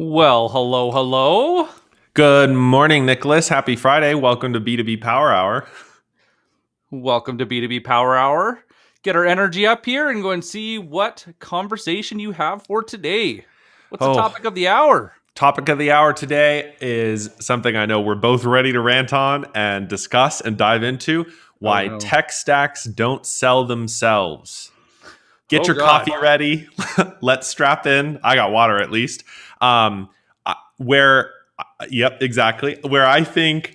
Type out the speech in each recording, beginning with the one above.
Well, hello, hello. Good morning, Nicholas. Happy Friday. Welcome to B2B Power Hour. Welcome to B2B Power Hour. Get our energy up here and go and see what conversation you have for today. What's the Oh, topic of the hour? topic of the hour today is something I know we're both ready to rant on and discuss and dive into: Oh, why no. tech stacks don't sell themselves. Get Oh, your God. coffee ready. Let's strap in. I got water at least. Um, where, yep, exactly. Where I think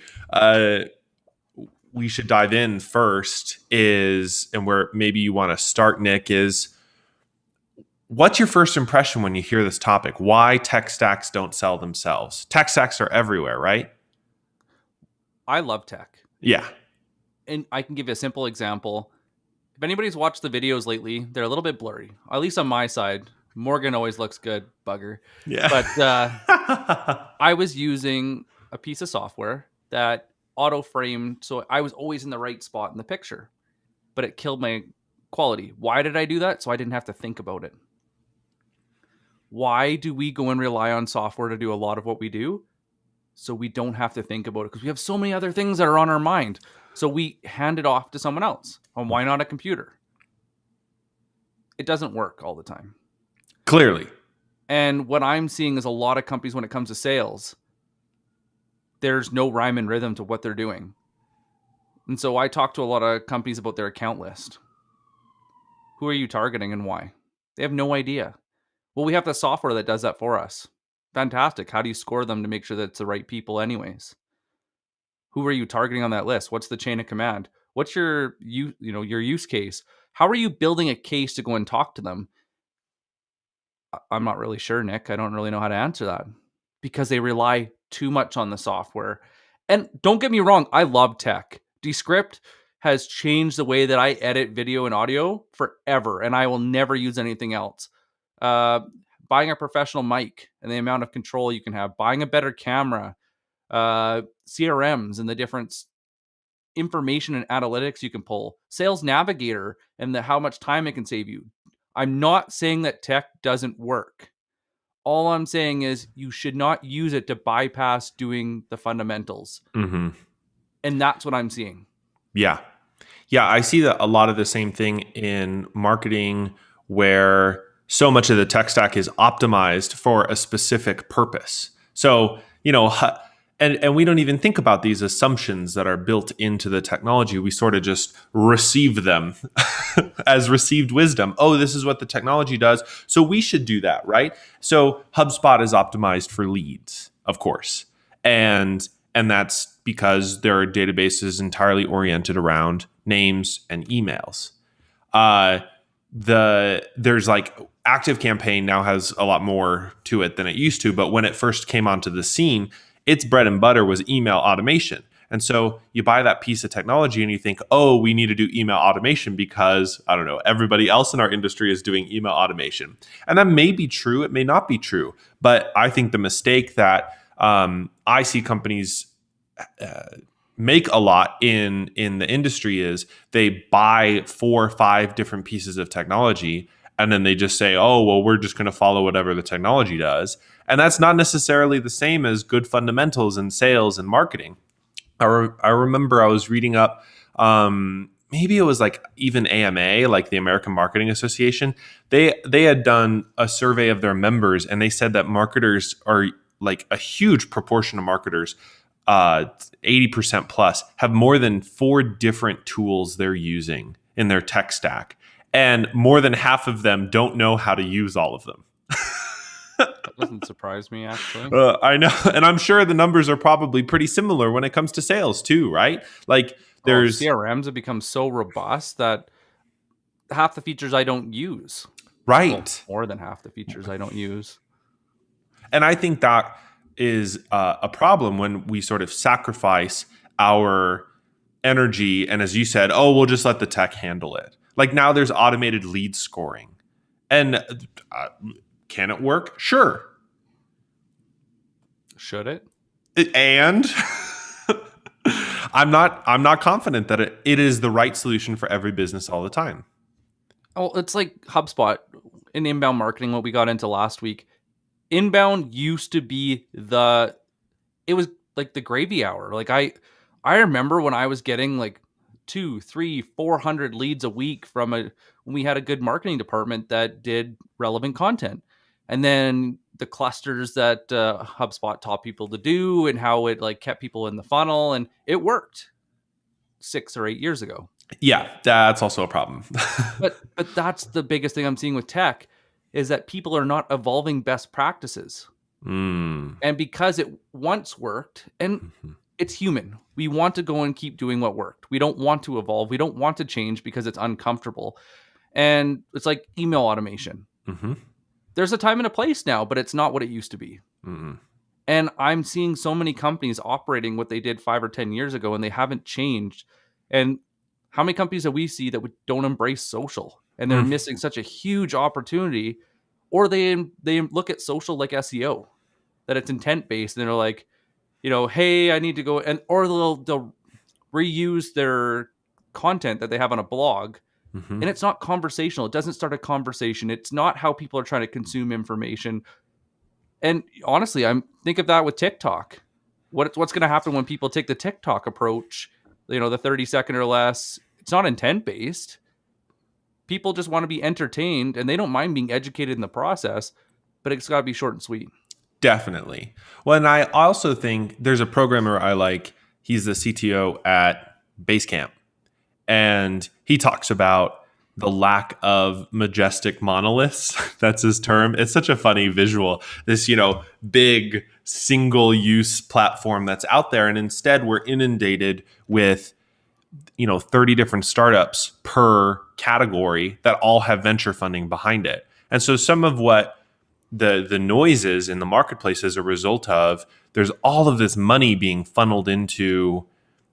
we should dive in first is, and where maybe you want to start, Nick, is what's your first impression when you hear this topic? Why tech stacks don't sell themselves? Tech stacks are everywhere, right? I love tech. Yeah. And I can give you a simple example. If anybody's watched the videos lately, they're a little bit blurry, at least on my side. Morgan always looks good, bugger. Yeah. But I was using a piece of software that auto framed, so I was always in the right spot in the picture, but it killed my quality. Why did I do that? So I didn't have to think about it. Why do we go and rely on software to do a lot of what we do? So we don't have to think about it because we have so many other things that are on our mind. So we hand it off to someone else. And why not a computer? It doesn't work all the time. Clearly. And what I'm seeing is a lot of companies when it comes to sales, there's no rhyme and rhythm to what they're doing. And so I talk to a lot of companies about their account list. Who are you targeting and why? They have no idea. Well, we have the software that does that for us. Fantastic. How do you score them to make sure that it's the right people anyways? Who are you targeting on that list? What's the chain of command? What's your your use case? How are you building a case to go and talk to them? I'm not really sure, Nick. I don't really know how to answer that because they rely too much on the software. And don't get me wrong, I love tech. Descript has changed the way that I edit video and audio forever, and I will never use anything else. Uh, Buying a professional mic and the amount of control you can have, buying a better camera, CRMs and the different information and analytics you can pull, Sales Navigator and how much time it can save you. I'm not saying that tech doesn't work. All I'm saying is you should not use it to bypass doing the fundamentals. Mm-hmm. And that's what I'm seeing. Yeah. Yeah. I see that a lot of the same thing in marketing where so much of the tech stack is optimized for a specific purpose. So, and we don't even think about these assumptions that are built into the technology. We sort of just receive them as received wisdom. Oh, this is what the technology does, so we should do that, right? So HubSpot is optimized for leads, of course, and that's because their database is entirely oriented around names and emails. There's like Active Campaign now has a lot more to it than it used to, but when it first came onto the scene, its bread and butter was email automation. And so you buy that piece of technology and you think, oh, we need to do email automation because, I don't know, everybody else in our industry is doing email automation. And that may be true. It may not be true. But I think the mistake that I see companies make a lot in the industry is they buy 4 or 5 different pieces of technology and then they just say, oh, well, we're just going to follow whatever the technology does. And that's not necessarily the same as good fundamentals in sales and marketing. I remember I was reading up, maybe it was like even AMA, like the American Marketing Association. They had done a survey of their members, and they said that marketers are like a huge proportion of marketers, 80% plus, have more than 4 different tools they're using in their tech stack. And more than half of them don't know how to use all of them. That doesn't surprise me, actually. I know. And I'm sure the numbers are probably pretty similar when it comes to sales too, right? Like there's CRMs have become so robust that half the features I don't use. Well, right. more than half the features I don't use. And I think that is a problem when we sort of sacrifice our energy. And as you said, oh, we'll just let the tech handle it. Like now there's automated lead scoring. And can it work? Sure. Should it? And I'm not confident that it is the right solution for every business all the time. Oh, it's like HubSpot in inbound marketing, what we got into last week. inbound used to be it was like the gravy hour. Like I remember when I was getting like 2, 3, 400 leads a week when we had a good marketing department that did relevant content. And then the clusters that HubSpot taught people to do and how it like kept people in the funnel, and it worked 6 or 8 years ago. Yeah, that's also a problem. But that's the biggest thing I'm seeing with tech is that people are not evolving best practices. Mm. And because it once worked, and it's human, we want to go and keep doing what worked. We don't want to evolve. We don't want to change because it's uncomfortable. And it's like email automation. Mm-hmm. There's a time and a place now, but it's not what it used to be. Mm-hmm. And I'm seeing so many companies operating what they did 5 or 10 years ago, and they haven't changed. And how many companies that we see that don't embrace social, and they're missing such a huge opportunity, or they look at social like SEO, that it's intent based, and they're like, hey, I need to go, or they'll reuse their content that they have on a blog, and it's not conversational. It doesn't start a conversation. It's not how people are trying to consume information. And honestly, I'm think of that with TikTok. What's going to happen when people take the TikTok approach? The 30-second or less. It's not intent based. People just want to be entertained, and they don't mind being educated in the process, but it's got to be short and sweet. Definitely. Well, and I also think there's a programmer I like. He's the CTO at Basecamp, and he talks about the lack of Majestic monoliths. That's his term. It's such a funny visual. This, big single-use platform that's out there, and instead we're inundated with 30 different startups per category that all have venture funding behind it. And so some of what the noise is in the marketplace as a result of, there's all of this money being funneled into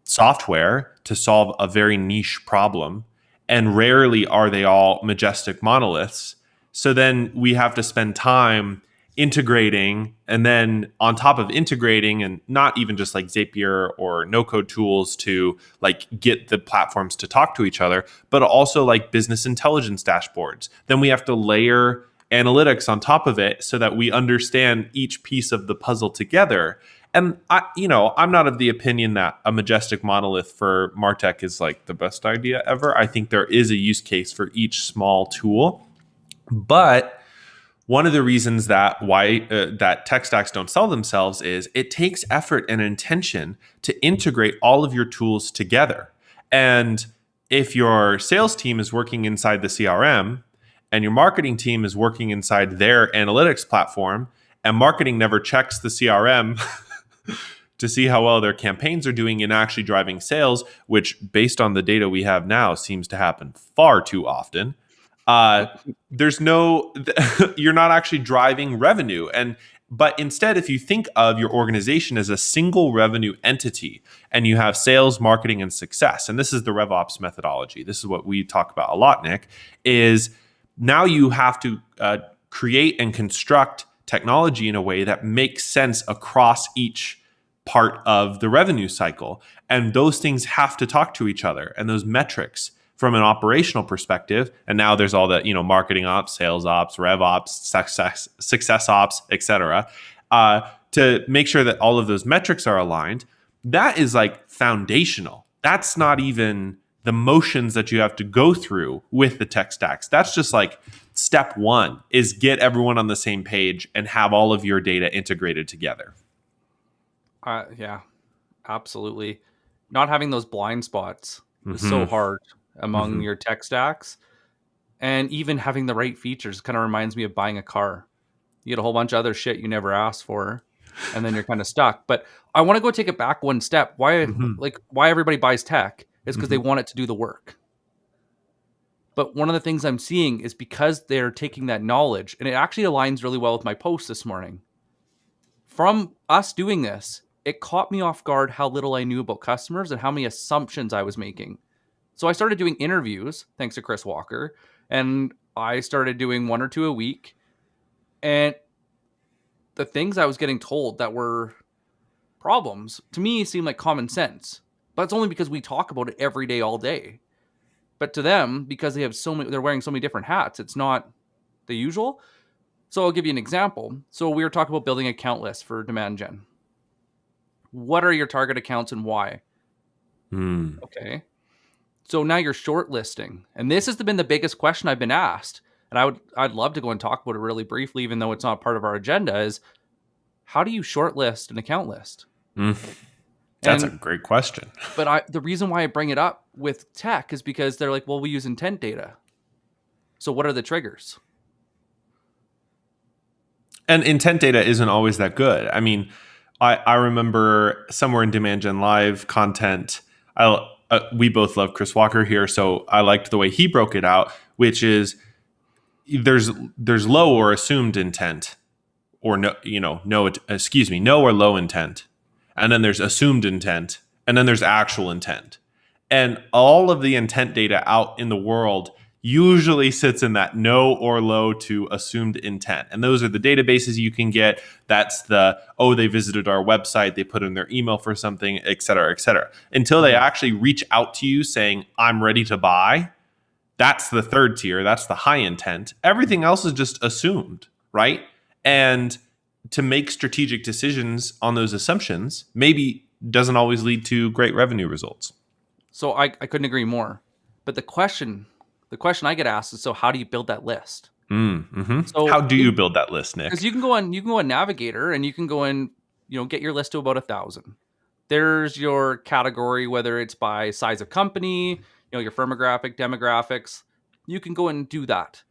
software to solve a very niche problem, and rarely are they all Majestic monoliths. So then we have to spend time integrating, and then on top of integrating, and not even just like Zapier or no code tools to like get the platforms to talk to each other, but also like business intelligence dashboards. Then we have to layer analytics on top of it so that we understand each piece of the puzzle together. And I'm not of the opinion that a Majestic monolith for MarTech is like the best idea ever. I think there is a use case for each small tool, but one of the reasons that that tech stacks don't sell themselves is it takes effort and intention to integrate all of your tools together. And if your sales team is working inside the CRM and your marketing team is working inside their analytics platform, and marketing never checks the CRM to see how well their campaigns are doing in actually driving sales, which based on the data we have now seems to happen far too often, you're not actually driving revenue. But instead, if you think of your organization as a single revenue entity, and you have sales, marketing, and success, and this is the RevOps methodology, this is what we talk about a lot, Nick, is now you have to create and construct technology in a way that makes sense across each part of the revenue cycle. And those things have to talk to each other, and those metrics from an operational perspective. And now there's all the, marketing ops, sales ops, rev ops, success ops, et cetera, to make sure that all of those metrics are aligned. That is like foundational. That's not even the motions that you have to go through with the tech stacks. That's just like step one, is get everyone on the same page and have all of your data integrated together. Yeah, absolutely. Not having those blind spots is so hard among your tech stacks. And even having the right features kind of reminds me of buying a car. You get a whole bunch of other shit you never asked for, and then you're kind of stuck. But I want to go take it back one step. Why everybody buys tech is because they want it to do the work. But one of the things I'm seeing is because they're taking that knowledge, and it actually aligns really well with my post this morning. From us doing this, it caught me off guard how little I knew about customers and how many assumptions I was making. So I started doing interviews, thanks to Chris Walker, and I started doing 1 or 2 a week. And the things I was getting told that were problems, to me, seemed like common sense. But it's only because we talk about it every day, all day. But to them, because they have they're wearing so many different hats, it's not the usual. So I'll give you an example. So we were talking about building account lists for demand gen. What are your target accounts and why? Okay. So now you're shortlisting. And this has been the biggest question I've been asked. And I'd love to go and talk about it really briefly, even though it's not part of our agenda, is how do you shortlist an account list? That's a great question. But the reason why I bring it up with tech is because they're like, well, we use intent data. So what are the triggers? And intent data isn't always that good. I mean, I remember somewhere in Demand Gen Live content, we both love Chris Walker here, so I liked the way he broke it out, which is there's low or assumed intent, or no or low intent, and then there's assumed intent, and then there's actual intent, and all of the intent data out in the world usually sits in that no or low to assumed intent. And those are the databases you can get. That's they visited our website, they put in their email for something, et cetera, until they actually reach out to you saying, I'm ready to buy. That's the third tier. That's the high intent. Everything else is just assumed, right? And to make strategic decisions on those assumptions maybe doesn't always lead to great revenue results. So I couldn't agree more. But the question I get asked is, so how do you build that list? So how do you build that list, Nick? Because you can go on Navigator and you can go and get your list to about 1,000. There's your category, whether it's by size of company, your firmographic, demographics. You can go and do that.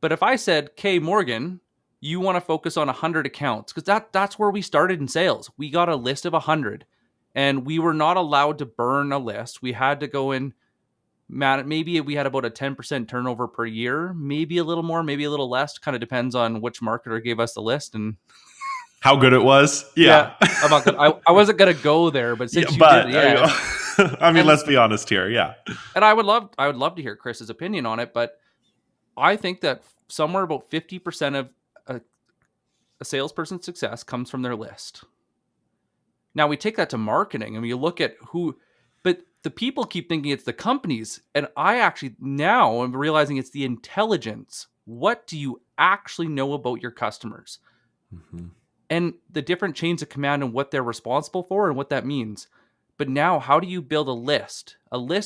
But if I said, Kay Morgan, you want to focus on 100 accounts, because that's where we started in sales. We got a list of 100, and we were not allowed to burn a list. We had to go in. Maybe we had about a 10% turnover per year, maybe a little more, maybe a little less. Kind of depends on which marketer gave us the list and how good it was. Yeah. I'm not good. I wasn't gonna go there, but since you did, I mean, let's be honest here. Yeah. And I would love to hear Chris's opinion on it, but I think that somewhere about 50% of a salesperson's success comes from their list. Now we take that to marketing and we look at but the people keep thinking it's the companies. And I actually now am realizing it's the intelligence. What do you actually know about your customers? And the different chains of command and what they're responsible for and what that means. But now, how do you build a list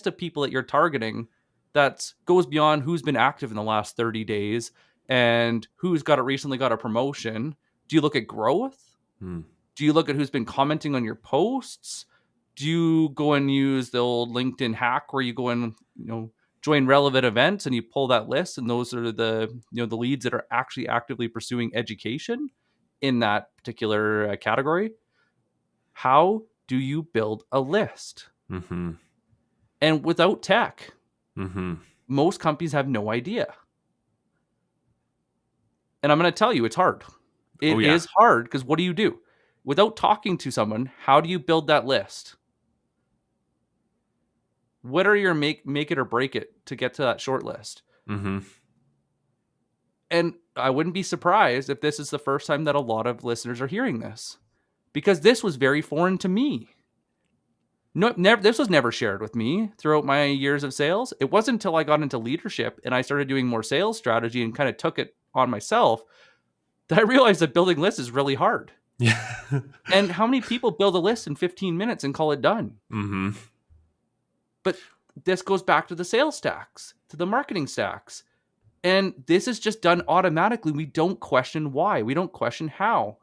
of people that you're targeting that goes beyond who's been active in the last 30 days and who's recently got a promotion? Do you look at growth? Do you look at who's been commenting on your posts? Do you go and use the old LinkedIn hack where you go and join relevant events and you pull that list, and those are the the leads that are actually actively pursuing education in that particular category? How do you build a list? And without tech, most companies have no idea. And I'm going to tell you, it's hard. It is hard because what do you do? Without talking to someone, how do you build that list? What are your make it or break it to get to that short list? And I wouldn't be surprised if this is the first time that a lot of listeners are hearing this, because this was very foreign to me. This was never shared with me throughout my years of sales. It wasn't until I got into leadership and I started doing more sales strategy and kind of took it on myself that I realized that building lists is really hard. Yeah. And how many people build a list in 15 minutes and call it done? But this goes back to the sales stacks, to the marketing stacks. And this is just done automatically. We don't question why. We don't question how.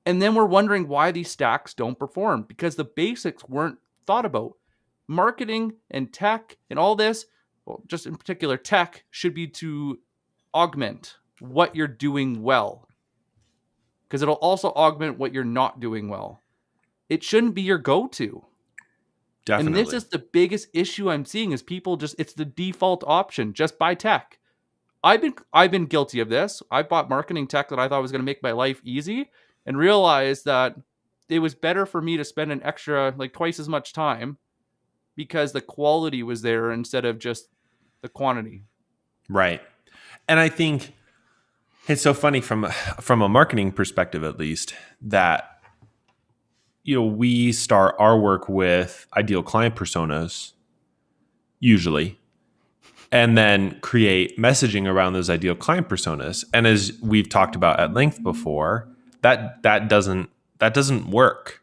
And then we're wondering why these stacks don't perform, because the basics weren't thought about. Marketing and tech and all this, well, just in particular tech, should be to augment what you're doing well, because it'll also augment what you're not doing well. It shouldn't be your go-to. Definitely. And this is the biggest issue I'm seeing is people it's the default option. Just buy tech. I've been guilty of this. I bought marketing tech that I thought was going to make my life easy and realized that it was better for me to spend an extra, like twice as much time, because the quality was there instead of just the quantity. Right. And I think it's so funny from a marketing perspective, at least, that we start our work with ideal client personas, usually, and then create messaging around those ideal client personas. And as we've talked about at length before, that doesn't work.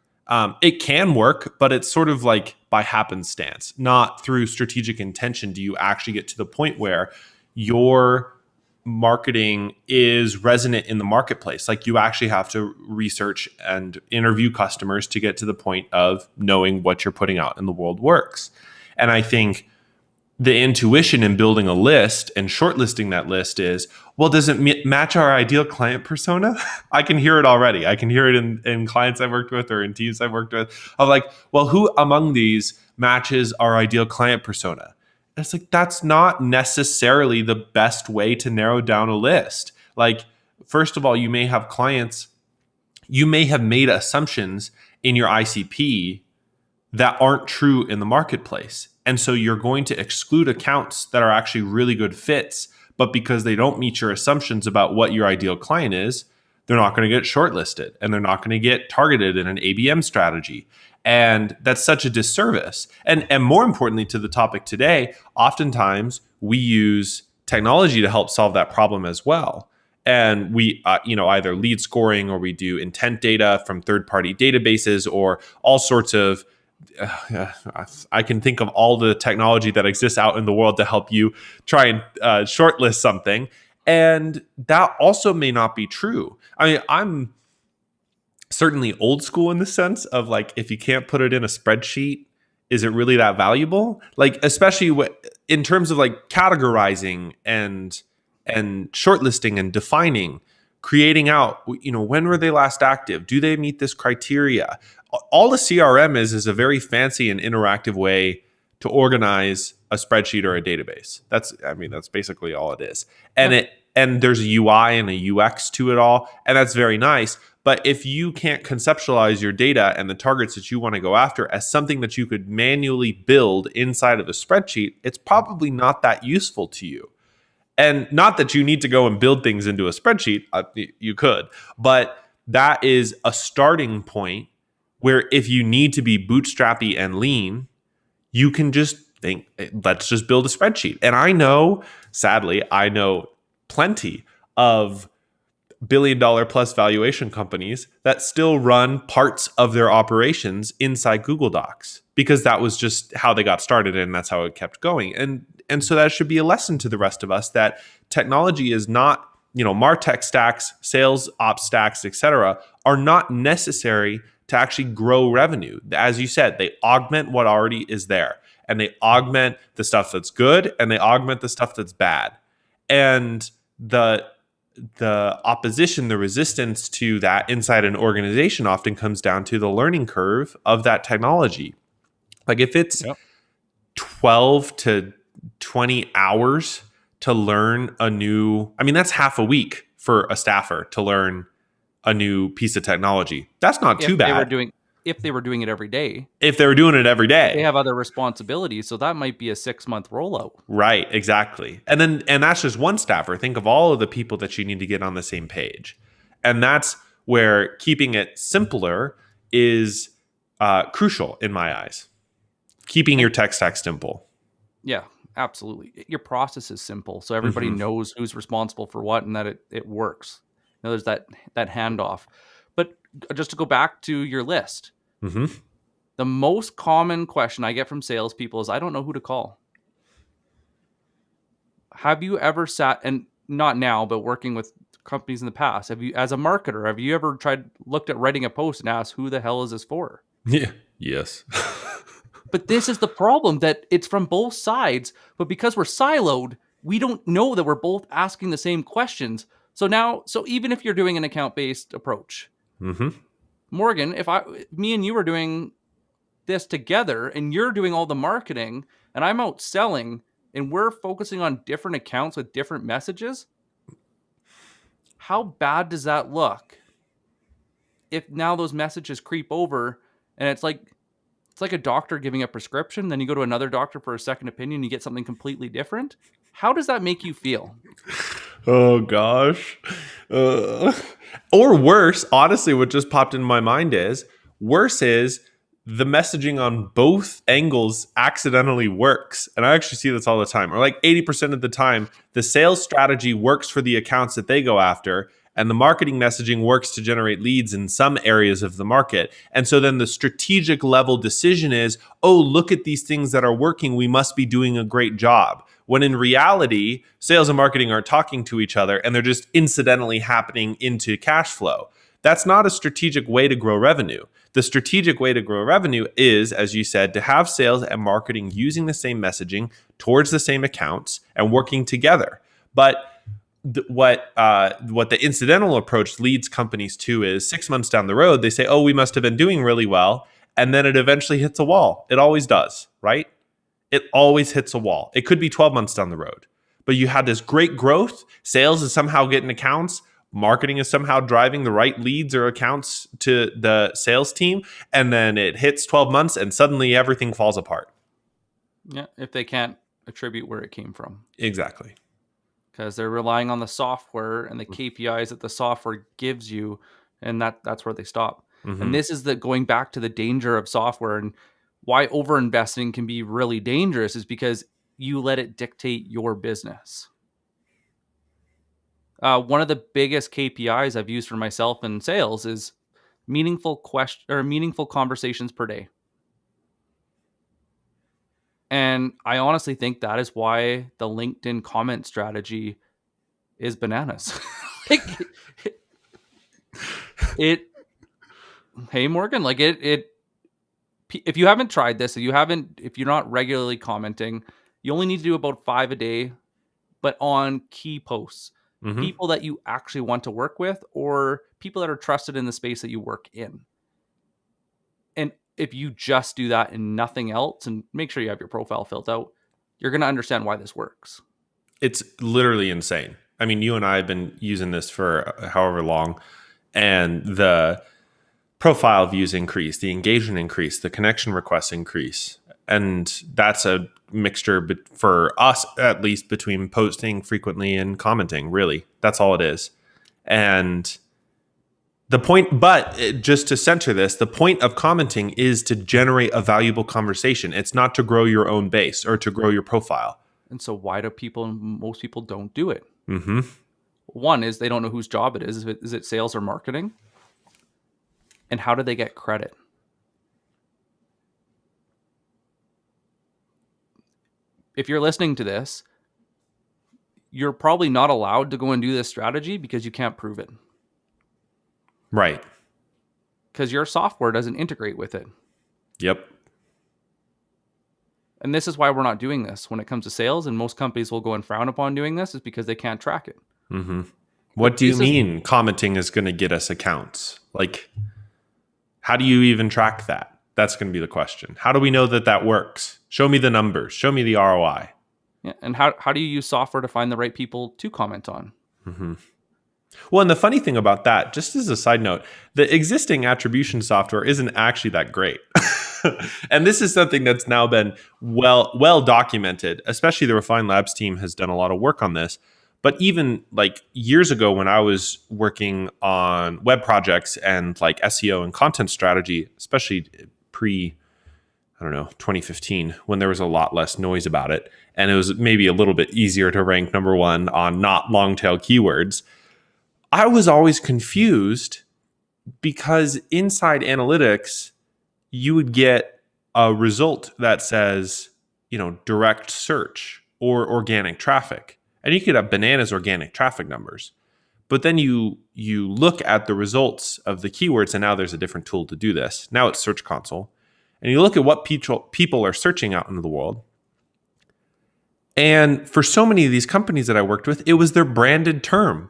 It can work, but it's sort of like by happenstance, not through strategic intention. Do you actually get to the point where your marketing is resonant in the marketplace? Like, you actually have to research and interview customers to get to the point of knowing what you're putting out in the world works. And I think the intuition in building a list and shortlisting that list is, well, does it match our ideal client persona? I can hear it already. I can hear it in clients I've worked with or in teams I've worked with. Of like, well, who among these matches our ideal client persona? And it's like, that's not necessarily the best way to narrow down a list. Like, first of all, you may have clients, you may have made assumptions in your ICP that aren't true in the marketplace. And so you're going to exclude accounts that are actually really good fits, but because they don't meet your assumptions about what your ideal client is, they're not going to get shortlisted and they're not going to get targeted in an ABM strategy. And that's such a disservice. And more importantly, to the topic today, oftentimes we use technology to help solve that problem as well. And we, either lead scoring, or we do intent data from third-party databases, or all sorts of I can think of all the technology that exists out in the world to help you try and shortlist something. And that also may not be true. I mean, I'm certainly old school in the sense of like, if you can't put it in a spreadsheet, is it really that valuable? Like, especially in terms of like categorizing and shortlisting and defining, creating out, when were they last active? Do they meet this criteria? All a CRM is a very fancy and interactive way to organize a spreadsheet or a database. That's basically all it is. And there's a UI and a UX to it all, and that's very nice. But if you can't conceptualize your data and the targets that you want to go after as something that you could manually build inside of a spreadsheet, it's probably not that useful to you. And not that you need to go and build things into a spreadsheet, you could, but that is a starting point where if you need to be bootstrappy and lean, you can just think, let's just build a spreadsheet. And I know plenty of billion-dollar plus valuation companies that still run parts of their operations inside Google Docs, because that was just how they got started and that's how it kept going. And so that should be a lesson to the rest of us that technology is not, MarTech stacks, sales ops stacks, etc., are not necessary to actually grow revenue. As you said, they augment what already is there, and they augment the stuff that's good and they augment the stuff that's bad. And the opposition, the resistance to that inside an organization often comes down to the learning curve of that technology. Like, if it's 12 to 20 hours to learn that's half a week for a staffer to learn a new piece of technology. That's not too bad. If they were doing it every day. If they were doing it every day. They have other responsibilities, so that might be a 6-month rollout. Right, exactly. And that's just one staffer. Think of all of the people that you need to get on the same page. And that's where keeping it simpler is crucial in my eyes. Keeping your tech stack simple. Yeah, absolutely. Your process is simple, so everybody knows who's responsible for what and that it works. There's that handoff. But just to go back to your list, the most common question I get from salespeople is, I don't know who to call. Have you ever sat, and not now, but working with companies in the past, as a marketer, have you ever looked at writing a post and asked, who the hell is this for? Yeah. Yes. But this is the problem, that it's from both sides, but because we're siloed, we don't know that we're both asking the same questions. So even if you're doing an account-based approach, Morgan, if me and you are doing this together and you're doing all the marketing and I'm out selling and we're focusing on different accounts with different messages, how bad does that look if now those messages creep over and it's like a doctor giving a prescription, then you go to another doctor for a second opinion, you get something completely different? How does that make you feel? Oh, gosh. Or worse, honestly, what just popped into my mind is, the messaging on both angles accidentally works. And I actually see this all the time. Or like 80% of the time, the sales strategy works for the accounts that they go after, and the marketing messaging works to generate leads in some areas of the market. And so then the strategic level decision is, oh, look at these things that are working. We must be doing a great job. When in reality, sales and marketing aren't talking to each other, and they're just incidentally happening into cash flow. That's not a strategic way to grow revenue. The strategic way to grow revenue is, as you said, to have sales and marketing using the same messaging towards the same accounts and working together. But what the incidental approach leads companies to is 6 months down the road, they say, oh, we must have been doing really well. And then it eventually hits a wall. It always does, right? It always hits a wall. It could be 12 months down the road. But you had this great growth. Sales is somehow getting accounts. Marketing is somehow driving the right leads or accounts to the sales team. And then it hits 12 months and suddenly everything falls apart. Yeah, if they can't attribute where it came from. Exactly. Because they're relying on the software and the KPIs that the software gives you, and that's where they stop. Mm-hmm. And this is going back to the danger of software, and why overinvesting can be really dangerous is because you let it dictate your business. One of the biggest KPIs I've used for myself in sales is meaningful conversations per day. And I honestly think that is why the LinkedIn comment strategy is bananas. Hey Morgan, if you haven't tried this, if you're not regularly commenting, you only need to do about 5 a day, but on key posts, people that you actually want to work with, or people that are trusted in the space that you work in. And if you just do that and nothing else, and make sure you have your profile filled out, you're going to understand why this works. It's literally insane. I mean, you and I have been using this for however long, and the profile views increase, the engagement increase, the connection requests increase. And that's a mixture for us, at least, between posting frequently and commenting. Really, that's all it is. And the point, but just to center this, the point of commenting is to generate a valuable conversation. It's not to grow your own base or to grow your profile. And so why do most people don't do it? Mm-hmm. One is they don't know whose job it is. Is it sales or marketing? And how do they get credit? If you're listening to this, you're probably not allowed to go and do this strategy because you can't prove it. Right. Because your software doesn't integrate with it. Yep. And this is why we're not doing this when it comes to sales. And most companies will go and frown upon doing this is because they can't track it. Mm-hmm. What do you mean commenting is going to get us accounts? Like, how do you even track that? That's going to be the question. How do we know that works? Show me the numbers. Show me the ROI. Yeah. And how do you use software to find the right people to comment on? Mm-hmm. Well, and the funny thing about that, just as a side note, the existing attribution software isn't actually that great. And this is something that's now been well documented, especially the Refine Labs team has done a lot of work on this. But even like years ago when I was working on web projects and like SEO and content strategy, especially pre, 2015, when there was a lot less noise about it, and it was maybe a little bit easier to rank number one on not long tail keywords, I was always confused because inside analytics, you would get a result that says, direct search or organic traffic. And you could have bananas organic traffic numbers. But then you look at the results of the keywords, and now there's a different tool to do this. Now it's Search Console. And you look at what people are searching out into the world. And for so many of these companies that I worked with, it was their branded term.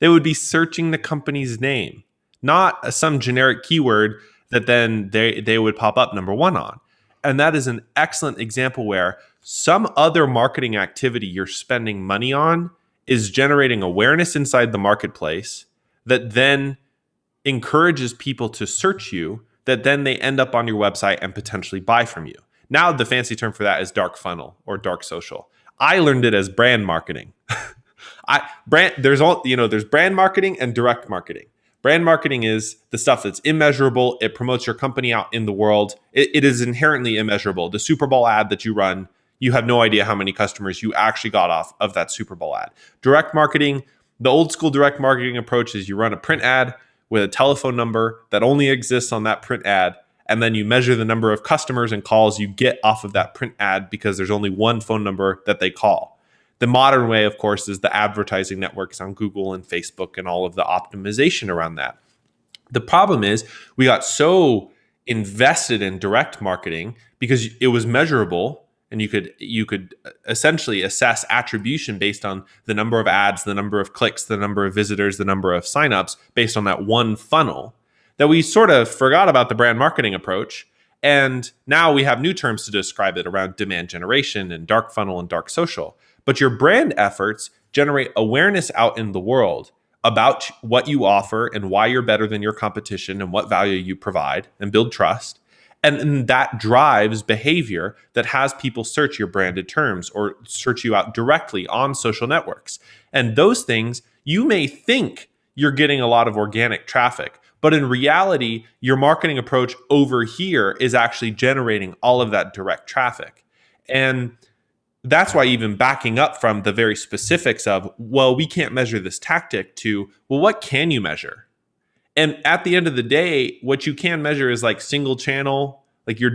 They would be searching the company's name, not some generic keyword that then they would pop up number one on. And that is an excellent example where some other marketing activity you're spending money on is generating awareness inside the marketplace that then encourages people to search you, that then they end up on your website and potentially buy from you. Now, the fancy term for that is dark funnel or dark social. I learned it as brand marketing. There's brand marketing and direct marketing. Brand marketing is the stuff that's immeasurable. It promotes your company out in the world. It is inherently immeasurable. The Super Bowl ad that you run, you have no idea how many customers you actually got off of that Super Bowl ad. Direct marketing, the old school direct marketing approach is you run a print ad with a telephone number that only exists on that print ad, and then you measure the number of customers and calls you get off of that print ad because there's only one phone number that they call. The modern way, of course, is the advertising networks on Google and Facebook and all of the optimization around that. The problem is we got so invested in direct marketing because it was measurable, and you could essentially assess attribution based on the number of ads, the number of clicks, the number of visitors, the number of signups based on that one funnel, that we sort of forgot about the brand marketing approach. And now we have new terms to describe it around demand generation and dark funnel and dark social. But your brand efforts generate awareness out in the world about what you offer and why you're better than your competition and what value you provide, and build trust. And that drives behavior that has people search your branded terms or search you out directly on social networks. And those things, you may think you're getting a lot of organic traffic, but in reality, your marketing approach over here is actually generating all of that direct traffic. And that's why even backing up from the very specifics of, well, we can't measure this tactic, to, well, what can you measure? And at the end of the day, what you can measure is like single channel, like you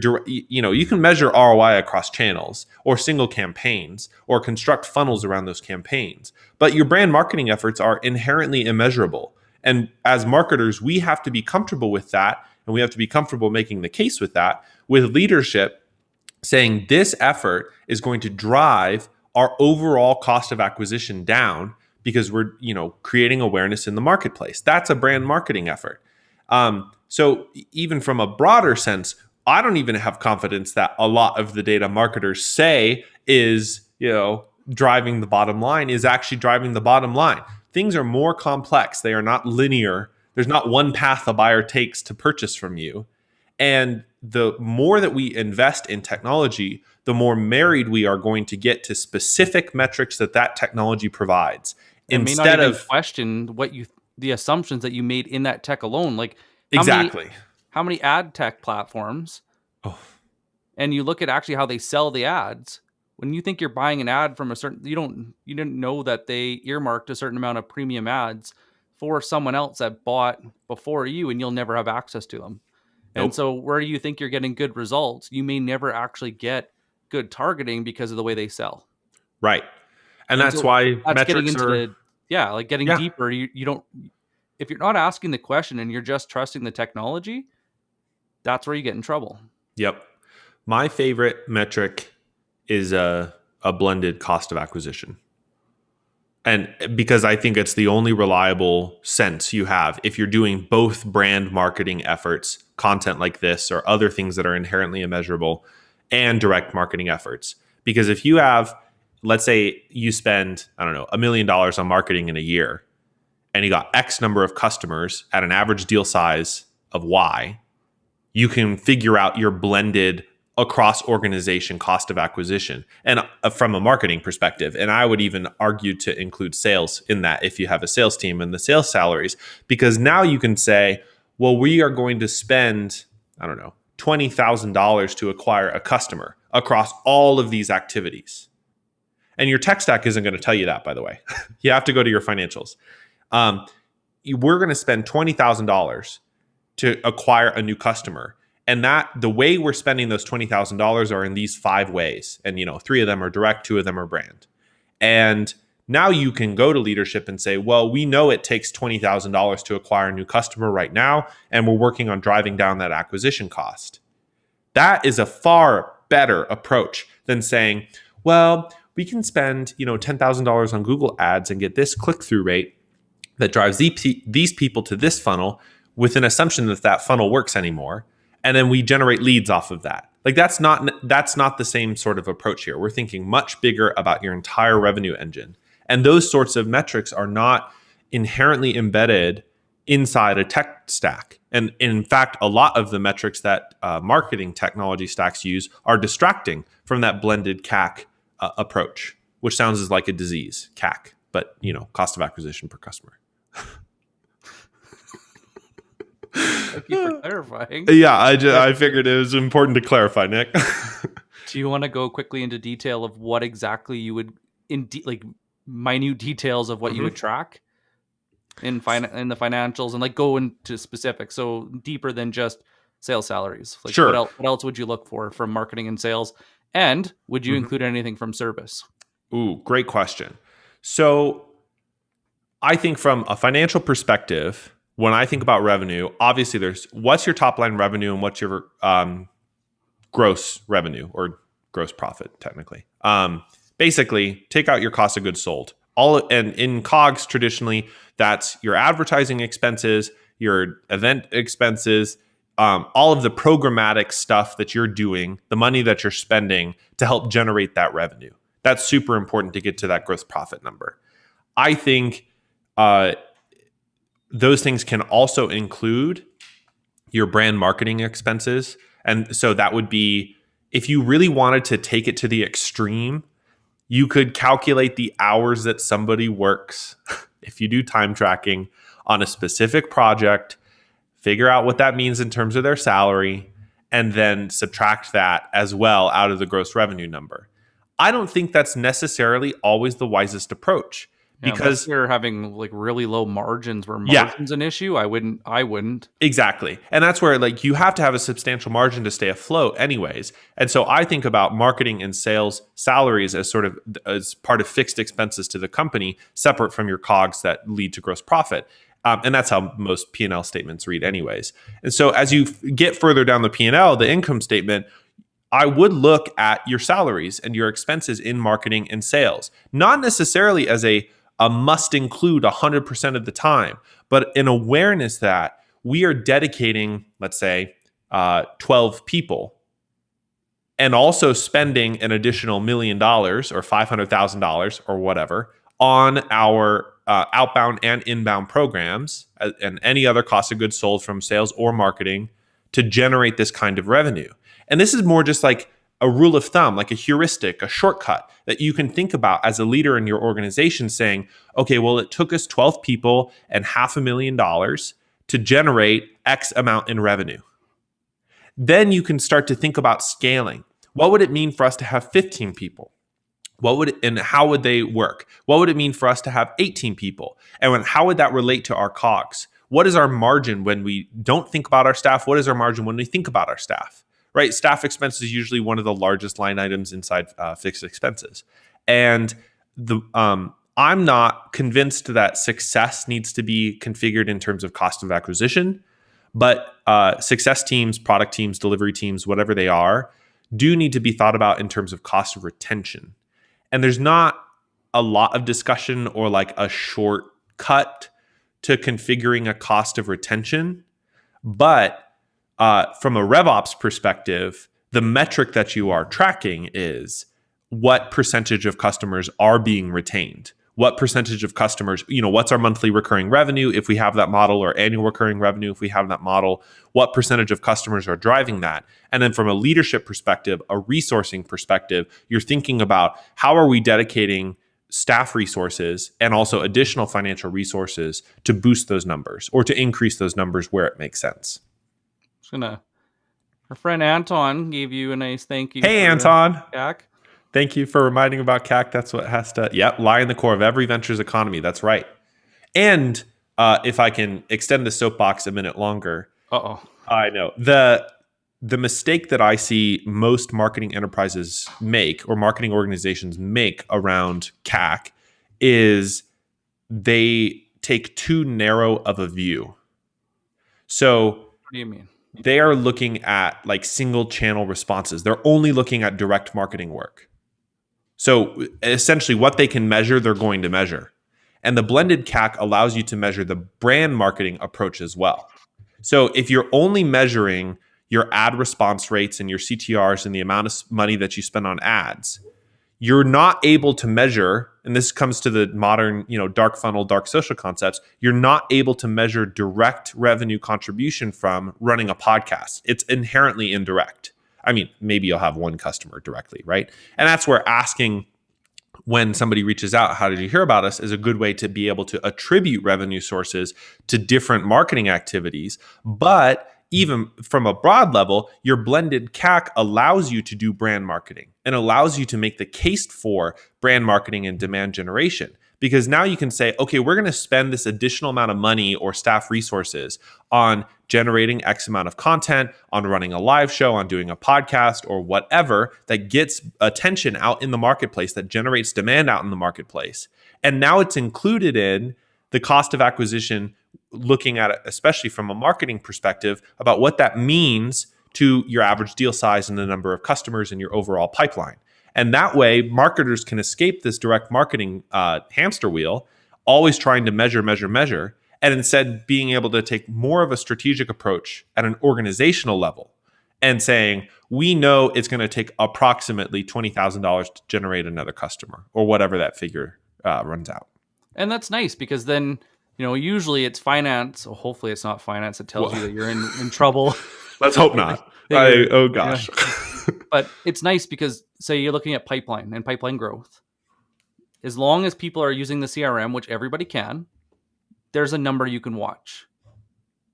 can measure ROI across channels or single campaigns or construct funnels around those campaigns. But your brand marketing efforts are inherently immeasurable. And as marketers, we have to be comfortable with that. And we have to be comfortable making the case with that, with leadership saying this effort is going to drive our overall cost of acquisition down, because we're creating awareness in the marketplace. That's a brand marketing effort. So even from a broader sense, I don't even have confidence that a lot of the data marketers say is driving the bottom line is actually driving the bottom line. Things are more complex. They are not linear. There's not one path a buyer takes to purchase from you. And the more that we invest in technology, the more married we are going to get to specific metrics that technology provides. It may not even question the assumptions that you made in that tech alone. Like how many ad tech platforms? Oh. And you look at actually how they sell the ads. When you think you're buying an ad from you didn't know that they earmarked a certain amount of premium ads for someone else that bought before you, and you'll never have access to them. Nope. And so where you think you're getting good results, you may never actually get good targeting because of the way they sell. Right. And that's why metrics getting deeper. You don't, if you're not asking the question and you're just trusting the technology, that's where you get in trouble. Yep. My favorite metric is a blended cost of acquisition. And because I think it's the only reliable sense you have if you're doing both brand marketing efforts, content like this, or other things that are inherently immeasurable, and direct marketing efforts. Because if you have, let's say you spend, $1 million on marketing in a year, and you got X number of customers at an average deal size of Y, you can figure out your blended across organization cost of acquisition, and from a marketing perspective. And I would even argue to include sales in that if you have a sales team and the sales salaries, because now you can say, well, we are going to spend, $20,000 to acquire a customer across all of these activities. And your tech stack isn't going to tell you that, by the way. You have to go to your financials. We're going to spend $20,000 to acquire a new customer. And that the way we're spending those $20,000 are in these 5 ways. And 3 of them are direct, 2 of them are brand. And now you can go to leadership and say, well, we know it takes $20,000 to acquire a new customer right now, and we're working on driving down that acquisition cost. That is a far better approach than saying, well, we can spend $10,000 on Google ads and get this click-through rate that drives these people to this funnel with an assumption that funnel works anymore. And then we generate leads off of that. Like that's not the same sort of approach here. We're thinking much bigger about your entire revenue engine. And those sorts of metrics are not inherently embedded inside a tech stack. And in fact, a lot of the metrics that marketing technology stacks use are distracting from that blended CAC approach, which sounds like a disease, CAC, but cost of acquisition per customer. Thank you for clarifying. Yeah, I figured it was important to clarify, Nick. Do you want to go quickly into detail of what exactly you would like minute details of what you would track in the financials, and like go into specifics, so deeper than just sales salaries? Like Sure. what else would you look for from marketing and sales, and would you include anything from service? Ooh, great question. So I think from a financial perspective, when I think about revenue, obviously there's what's your top line revenue and what's your gross revenue or gross profit, technically. Basically, take out your cost of goods sold. And in COGS, traditionally, that's your advertising expenses, your event expenses, all of the programmatic stuff that you're doing, the money that you're spending to help generate that revenue. That's super important to get to that gross profit number. I think those things can also include your brand marketing expenses. And so that would be, if you really wanted to take it to the extreme, you could calculate the hours that somebody works if you do time tracking on a specific project, figure out what that means in terms of their salary, and then subtract that as well out of the gross revenue number. I don't think that's necessarily always the wisest approach. Because you're having like really low margins where margin's an issue. I wouldn't. Exactly. And that's where like you have to have a substantial margin to stay afloat anyways. And so I think about marketing and sales salaries as sort of as part of fixed expenses to the company, separate from your COGS that lead to gross profit. And that's how most P&L statements read anyways. And so as you get further down the P&L, the income statement, I would look at your salaries and your expenses in marketing and sales, not necessarily as a must include 100% of the time, but an awareness that we are dedicating, let's say, 12 people and also spending an additional $1 million or $500,000 or whatever on our outbound and inbound programs and any other cost of goods sold from sales or marketing to generate this kind of revenue. And this is more just like a rule of thumb, like a heuristic, a shortcut that you can think about as a leader in your organization saying, okay, well, it took us 12 people and $500,000 to generate X amount in revenue. Then you can start to think about scaling. What would it mean for us to have 15 people? And how would they work? What would it mean for us to have 18 people? And how would that relate to our COGS? What is our margin when we don't think about our staff? What is our margin when we think about our staff? Right? Staff expense is usually one of the largest line items inside fixed expenses. And I'm not convinced that success needs to be configured in terms of cost of acquisition, but success teams, product teams, delivery teams, whatever they are, do need to be thought about in terms of cost of retention. And there's not a lot of discussion or like a shortcut to configuring a cost of retention, but from a RevOps perspective, the metric that you are tracking is what percentage of customers are being retained. What percentage of customers, what's our monthly recurring revenue if we have that model, or annual recurring revenue if we have that model? What percentage of customers are driving that? And then from a leadership perspective, a resourcing perspective, you're thinking about how are we dedicating staff resources and also additional financial resources to boost those numbers or to increase those numbers where it makes sense. Our friend Anton gave you a nice thank you. Hey, Anton. CAC. Thank you for reminding about CAC. That's what has to, lie in the core of every venture's economy. That's right. And if I can extend the soapbox a minute longer. I know. The mistake that I see most marketing enterprises make or marketing organizations make around CAC is they take too narrow of a view. So what do you mean? They are looking at like single channel responses. They're only looking at direct marketing work. So essentially what they can measure, they're going to measure. And the blended CAC allows you to measure the brand marketing approach as well. So if you're only measuring your ad response rates and your CTRs and the amount of money that you spend on ads, you're not able to measure, and this comes to the modern, dark funnel, dark social concepts, you're not able to measure direct revenue contribution from running a podcast. It's inherently indirect. I mean, maybe you'll have one customer directly, right? And that's where asking when somebody reaches out, how did you hear about us, is a good way to be able to attribute revenue sources to different marketing activities. But even from a broad level, your blended CAC allows you to do brand marketing and allows you to make the case for brand marketing and demand generation. Because now you can say, okay, we're going to spend this additional amount of money or staff resources on generating X amount of content, on running a live show, on doing a podcast, or whatever that gets attention out in the marketplace, that generates demand out in the marketplace. And now it's included in the cost of acquisition, looking at it, especially from a marketing perspective, about what that means to your average deal size and the number of customers in your overall pipeline. And that way, marketers can escape this direct marketing hamster wheel, always trying to measure, and instead being able to take more of a strategic approach at an organizational level and saying, we know it's going to take approximately $20,000 to generate another customer, or whatever that figure runs out. And that's nice, because then, usually it's finance. So hopefully it's not finance that tells you that you're in trouble. Let's hope not. Oh gosh. But it's nice because, say you're looking at pipeline and pipeline growth. As long as people are using the CRM, which everybody can, there's a number you can watch.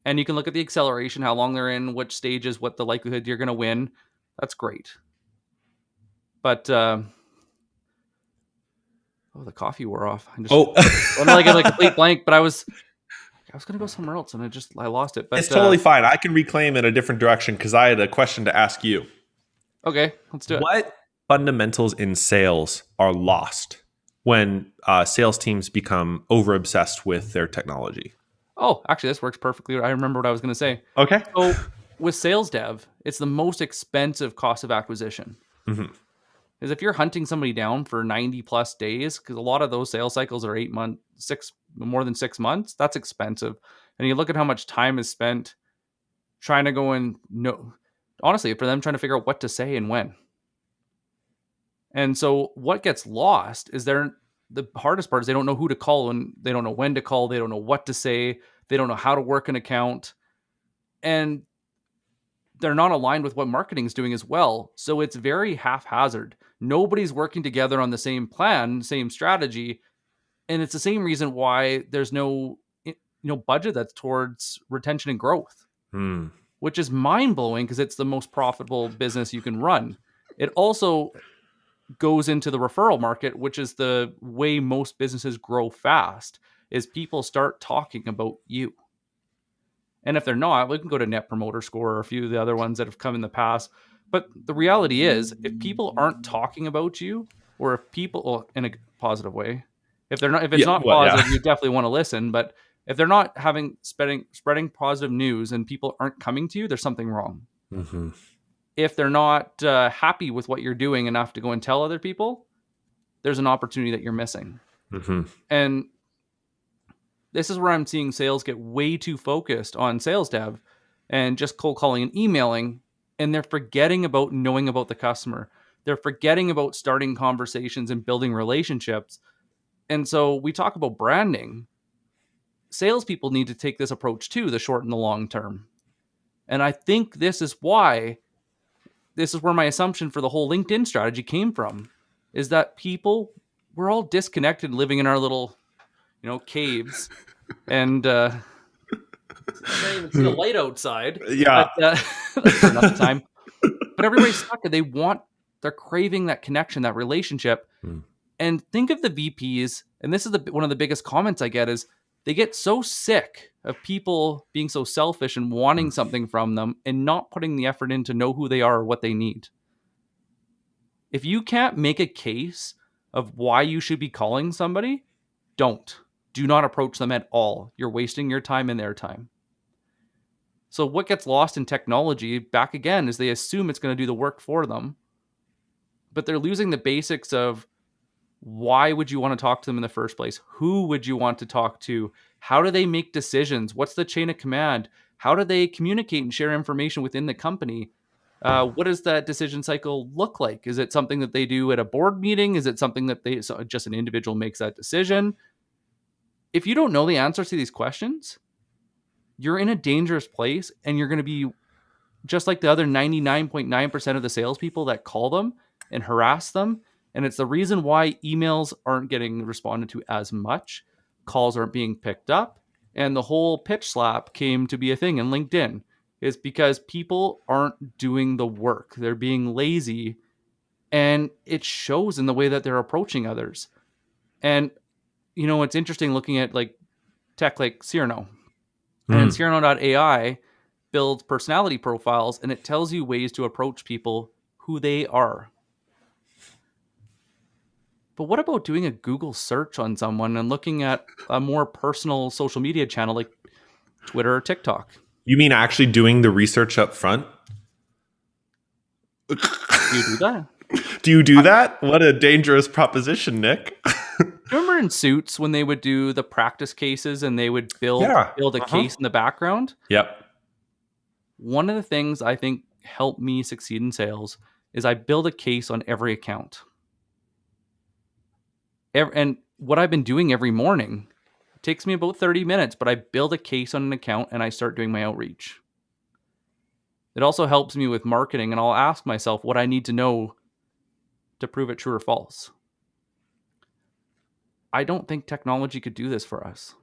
And you can look at the acceleration, how long they're in, which stages, what the likelihood you're going to win. That's great. But the coffee wore off. I'm like a complete blank, but I was going to go somewhere else and I lost it. But it's totally fine. I can reclaim in a different direction because I had a question to ask you. Okay, let's do it. What fundamentals in sales are lost when sales teams become over obsessed with their technology? Oh, actually, this works perfectly. I remember what I was going to say. Okay. So with sales dev, it's the most expensive cost of acquisition. Mm-hmm. Because if you're hunting somebody down for 90 plus days, because a lot of those sales cycles are more than 6 months, that's expensive. And you look at how much time is spent trying to go in, honestly, for them trying to figure out what to say and when. And so what gets lost is the hardest part is they don't know who to call, and they don't know when to call. They don't know what to say. They don't know how to work an account. And they're not aligned with what marketing is doing as well. So it's very haphazard. Nobody's working together on the same plan, same strategy. And it's the same reason why there's no budget that's towards retention and growth, which is mind blowing because it's the most profitable business you can run. It also goes into the referral market, which is the way most businesses grow fast, is people start talking about you. And if they're not, we can go to Net Promoter Score or a few of the other ones that have come in the past. But the reality is, if people aren't talking about you, or if people, in a positive way, if it's not positive, you definitely want to listen. But if they're not spreading positive news and people aren't coming to you, there's something wrong. Mm-hmm. If they're not happy with what you're doing enough to go and tell other people, there's an opportunity that you're missing. Mm-hmm. And this is where I'm seeing sales get way too focused on sales dev and just cold calling and emailing, and they're forgetting about knowing about the customer. They're forgetting about starting conversations and building relationships. And so we talk about branding. Salespeople need to take this approach too, the short and the long term. And I think this is where my assumption for the whole LinkedIn strategy came from, is that we're all disconnected, living in our little caves, and I can't even see the light outside. Yeah, but, for another time. But everybody's stuck. They're craving that connection, that relationship. And think of the VPs, and this is one of the biggest comments I get is they get so sick of people being so selfish and wanting something from them and not putting the effort in to know who they are or what they need. If you can't make a case of why you should be calling somebody, do not approach them at all. You're wasting your time and their time. So what gets lost in technology, back again, is they assume it's going to do the work for them, but they're losing the basics of why would you want to talk to them in the first place? Who would you want to talk to? How do they make decisions? What's the chain of command? How do they communicate and share information within the company? What does that decision cycle look like? Is it something that they do at a board meeting? Is it something that just an individual makes that decision? If you don't know the answers to these questions, you're in a dangerous place, and you're going to be just like the other 99.9% of the salespeople that call them and harass them. And it's the reason why emails aren't getting responded to as much, calls aren't being picked up, and the whole pitch slap came to be a thing in LinkedIn. is because people aren't doing the work. They're being lazy, and it shows in the way that they're approaching others. And, it's interesting looking at like tech like Cyrano. And Cyrano.ai builds personality profiles, and it tells you ways to approach people who they are. But what about doing a Google search on someone and looking at a more personal social media channel like Twitter or TikTok? You mean actually doing the research up front? Do you do that? Do you do that? What a dangerous proposition, Nick. Remember in Suits when they would do the practice cases and they would build a case in the background? Yep. One of the things I think helped me succeed in sales is I build a case on every account. And what I've been doing every morning, it takes me about 30 minutes, but I build a case on an account and I start doing my outreach. It also helps me with marketing, and I'll ask myself what I need to know to prove it true or false. I don't think technology could do this for us.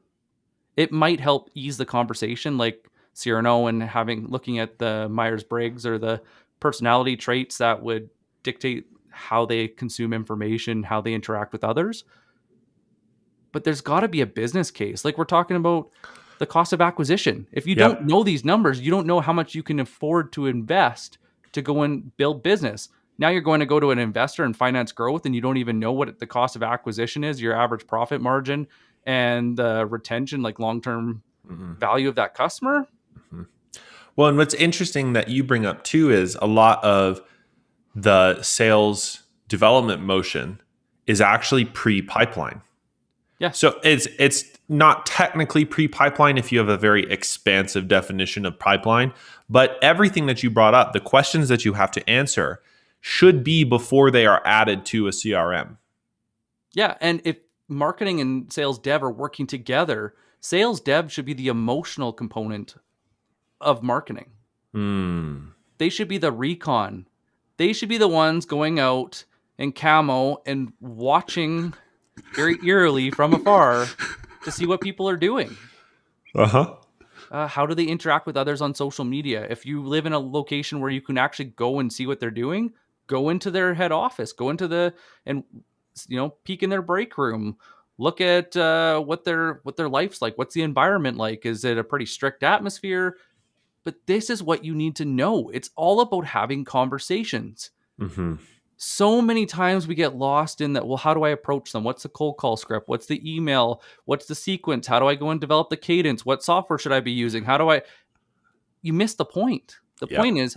It might help ease the conversation, like Cyrano and looking at the Myers-Briggs or the personality traits that would dictate how they consume information, how they interact with others. But there's got to be a business case. Like we're talking about the cost of acquisition. If you don't know these numbers, you don't know how much you can afford to invest to go and build business. Now you're going to go to an investor and finance growth, and you don't even know what the cost of acquisition is, your average profit margin, and the retention, like long-term value of that customer. Well, and what's interesting that you bring up too is a lot of the sales development motion is actually pre-pipeline. Yeah. So it's not technically pre-pipeline if you have a very expansive definition of pipeline, but everything that you brought up, the questions that you have to answer, should be before they are added to a CRM. Yeah, and if marketing and sales dev are working together, sales dev should be the emotional component of marketing. They should be the recon. They should be the ones going out in camo and watching very eerily from afar to see what people are doing. How do they interact with others on social media? If you live in a location where you can actually go and see what they're doing, go into their head office, go into peek in their break room, look at what their life's like. What's the environment like? Is it a pretty strict atmosphere? But this is what you need to know. It's all about having conversations. So many times we get lost in that. Well, how do I approach them? What's the cold call script? What's the email? What's the sequence? How do I go and develop the cadence? What software should I be using? You miss the point. The point is,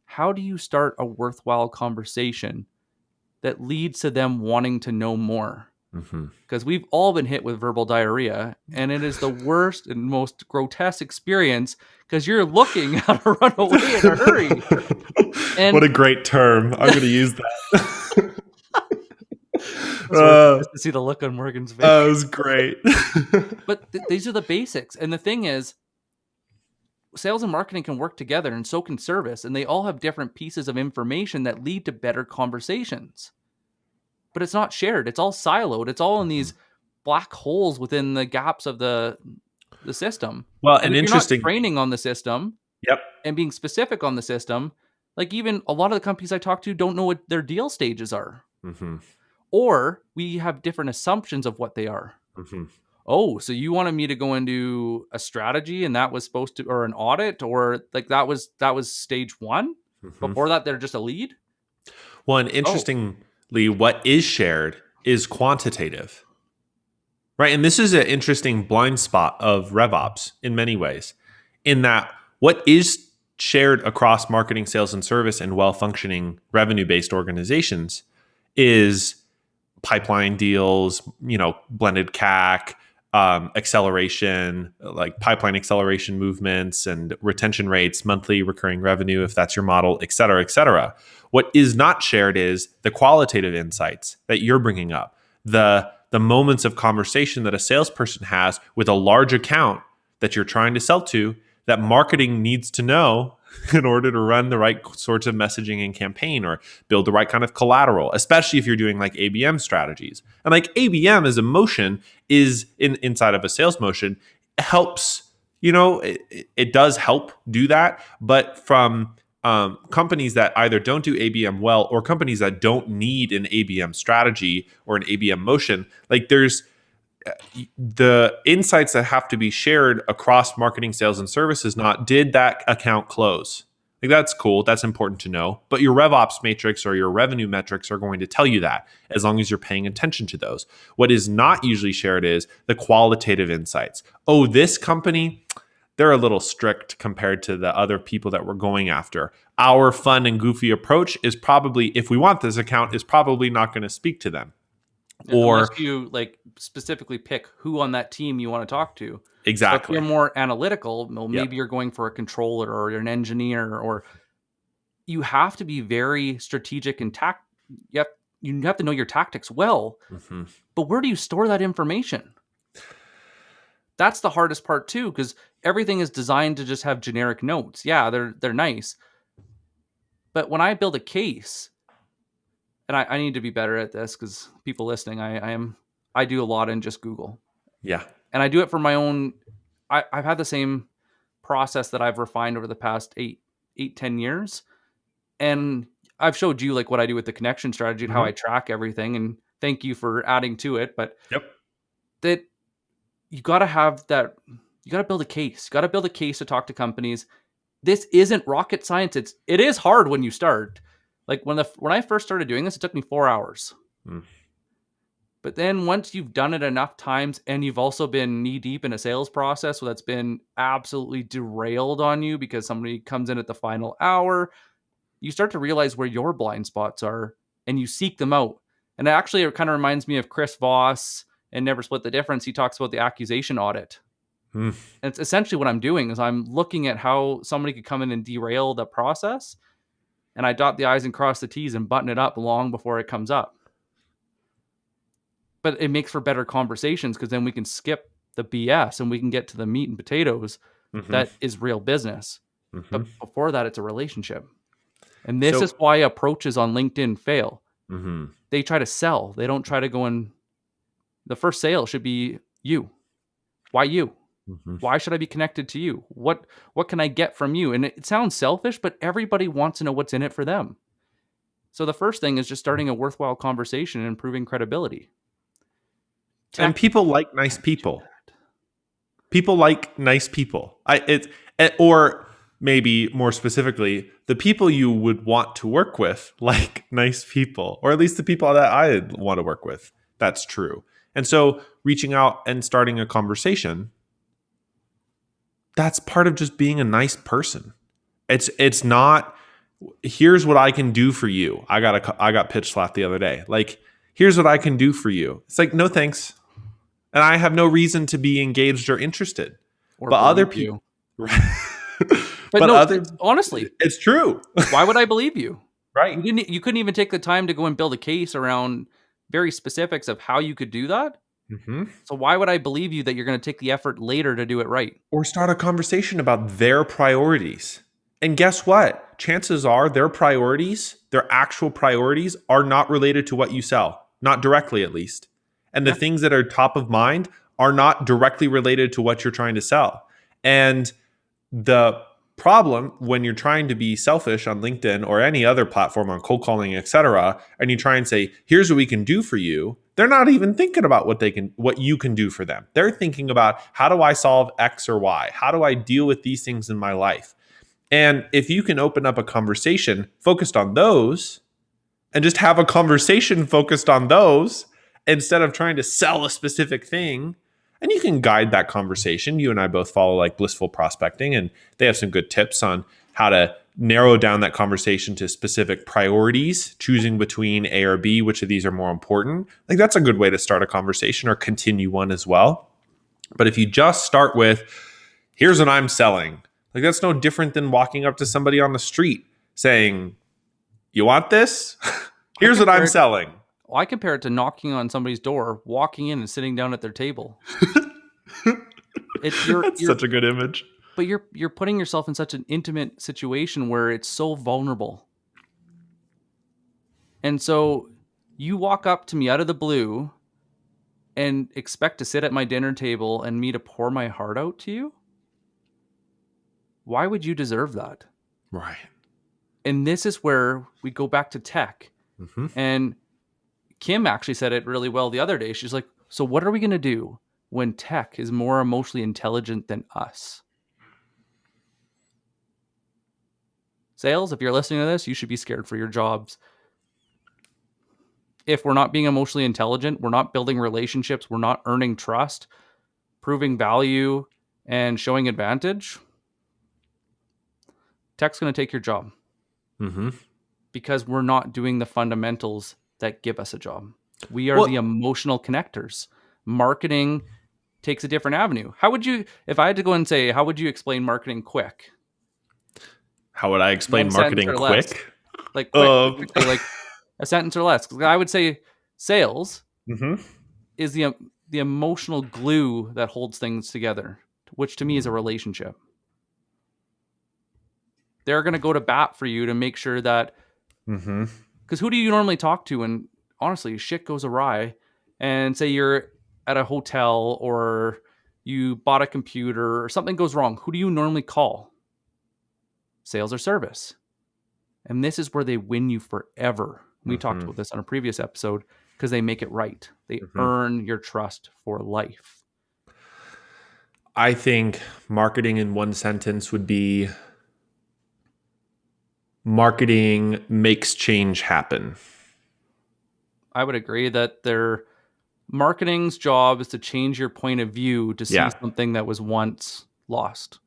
how do you start a worthwhile conversation that leads to them wanting to know more? Because we've all been hit with verbal diarrhea, and it is the worst and most grotesque experience because you're looking how to run away in a hurry. And what a great term. I'm going to use that. Just to see the look on Morgan's face. That was great. But these are the basics. And the thing is, sales and marketing can work together, and so can service, and they all have different pieces of information that lead to better conversations. But it's not shared. It's all siloed. It's all in these black holes within the gaps of the system. Well, and interesting. You're not training on the system. And being specific on the system. Like even a lot of the companies I talk to don't know what their deal stages are. Or we have different assumptions of what they are. Oh, so you wanted me to go into a strategy and that was supposed to, or an audit, or like that was stage one? Before that, they're just a lead? Well, and interestingly, what is shared is quantitative, right? And this is an interesting blind spot of RevOps in many ways, in that what is shared across marketing, sales, and service and well-functioning revenue-based organizations is pipeline deals, blended CAC, acceleration, like pipeline acceleration movements and retention rates, monthly recurring revenue, if that's your model, et cetera, et cetera. What is not shared is the qualitative insights that you're bringing up, the moments of conversation that a salesperson has with a large account that you're trying to sell to that marketing needs to know in order to run the right sorts of messaging and campaign or build the right kind of collateral, especially if you're doing like ABM strategies. And like ABM as a motion is inside of a sales motion, helps it does help do that. But from companies that either don't do ABM well, or companies that don't need an ABM strategy or an ABM motion, like there's the insights that have to be shared across marketing, sales, and services. Not, did that account close? Like, that's cool, that's important to know, but your RevOps matrix or your revenue metrics are going to tell you that, as long as you're paying attention to those. What is not usually shared is the qualitative insights. Oh, this company, they're a little strict compared to the other people that we're going after. Our fun and goofy approach is probably, if we want this account, is probably not going to speak to them. Unless Or you like specifically pick who on that team you want to talk to. So if you're exactly. more analytical, well, maybe Yep. you're going for a controller or you're an engineer, or you have to be very strategic and you have to know your tactics well. Mm-hmm. But where do you store that information? That's the hardest part too, because everything is designed to just have generic notes. Yeah, they're nice. But when I build a case, and I need to be better at this because people listening, I do a lot in just Google. Yeah. And I do it for my own. I've had the same process that I've refined over the past 10 years. And I've showed you like what I do with the connection strategy and how Mm-hmm. I track everything. And thank you for adding to it. But Yep. that you got to have that. You got to build a case. You got to build a case to talk to companies. This isn't rocket science. It is hard when you start. Like when I first started doing this, it took me 4 hours. Mm. But then once you've done it enough times and you've also been knee deep in a sales process that's been absolutely derailed on you because somebody comes in at the final hour, you start to realize where your blind spots are and you seek them out. And actually, it kind of reminds me of Chris Voss and Never Split the Difference. He talks about the accusation audit. Mm. And it's essentially what I'm doing is I'm looking at how somebody could come in and derail the process. And I dot the I's and cross the T's and button it up long before it comes up. But it makes for better conversations because then we can skip the BS and we can get to the meat and potatoes Mm-hmm. that is real business. Mm-hmm. But before that, it's a relationship. And this is So, why approaches on LinkedIn fail. mm-hmm. They try to sell. They don't try to go in. The first sale should be you. Why you? Mm-hmm. Why should I be connected to you? What can I get from you? And it sounds selfish, but everybody wants to know what's in it for them. So the first thing is just starting a worthwhile conversation and improving credibility. And Tech. people like nice people. People like nice people. Or maybe more specifically, the people you would want to work with like nice people, or at least the people that I want to work with. That's true. And so reaching out and starting a conversation, that's part of just being a nice person. It's not, here's what I can do for you. I got pitch slapped the other day. Like, here's what I can do for you. It's like, no thanks. And I have no reason to be engaged or interested. Or But other believe people, you. but no, other, honestly, it's true, why would I believe you? right? You couldn't even take the time to go and build a case around very specifics of how you could do that. Mm-hmm. So why would I believe you that you're going to take the effort later to do it right? Or start a conversation about their priorities. And guess what? Chances are their actual priorities, are not related to what you sell, not directly at least. And the Yeah. things that are top of mind are not directly related to what you're trying to sell. And the problem when you're trying to be selfish on LinkedIn or any other platform on cold calling, etc., and you try and say, here's what we can do for you, they're not even thinking about what you can do for them. They're thinking about, how do I solve X or Y? How do I deal with these things in my life? And if you can open up a conversation focused on those and just have a conversation focused on those instead of trying to sell a specific thing, and you can guide that conversation. You and I both follow like Blissful Prospecting, and they have some good tips on how to narrow down that conversation to specific priorities, choosing between A or B, which of these are more important. Like, that's a good way to start a conversation or continue one as well. But if you just start with, here's what I'm selling, like, that's no different than walking up to somebody on the street saying, you want this? Here's what I'm selling. I compare it to knocking on somebody's door, walking in and sitting down at their table. That's such a good image. But you're putting yourself in such an intimate situation where it's so vulnerable. And so you walk up to me out of the blue and expect to sit at my dinner table and me to pour my heart out to you? Why would you deserve that? Right. And this is where we go back to tech. Mm-hmm. And Kim actually said it really well the other day. She's like, so what are we going to do when tech is more emotionally intelligent than us? Sales, if you're listening to this, you should be scared for your jobs. If we're not being emotionally intelligent, we're not building relationships, we're not earning trust, proving value, and showing advantage, tech's going to take your job. Mm-hmm. Because we're not doing the fundamentals that give us a job. We are the emotional connectors. Marketing takes a different avenue. How would you, if I had to go and say, how would you explain marketing quick? How would I explain marketing quick? Like quickly, like a sentence or less. I would say sales is the emotional glue that holds things together, which to me is a relationship. They're going to go to bat for you to make sure that, because who do you normally talk to when, honestly, shit goes awry, and say you're at a hotel or you bought a computer or something goes wrong, who do you normally call? Sales or service. And this is where they win you forever. We talked about this on a previous episode, because they make it right. They earn your trust for life. I think marketing in one sentence would be marketing makes change happen. I would agree that their marketing's job is to change your point of view to see something that was once lost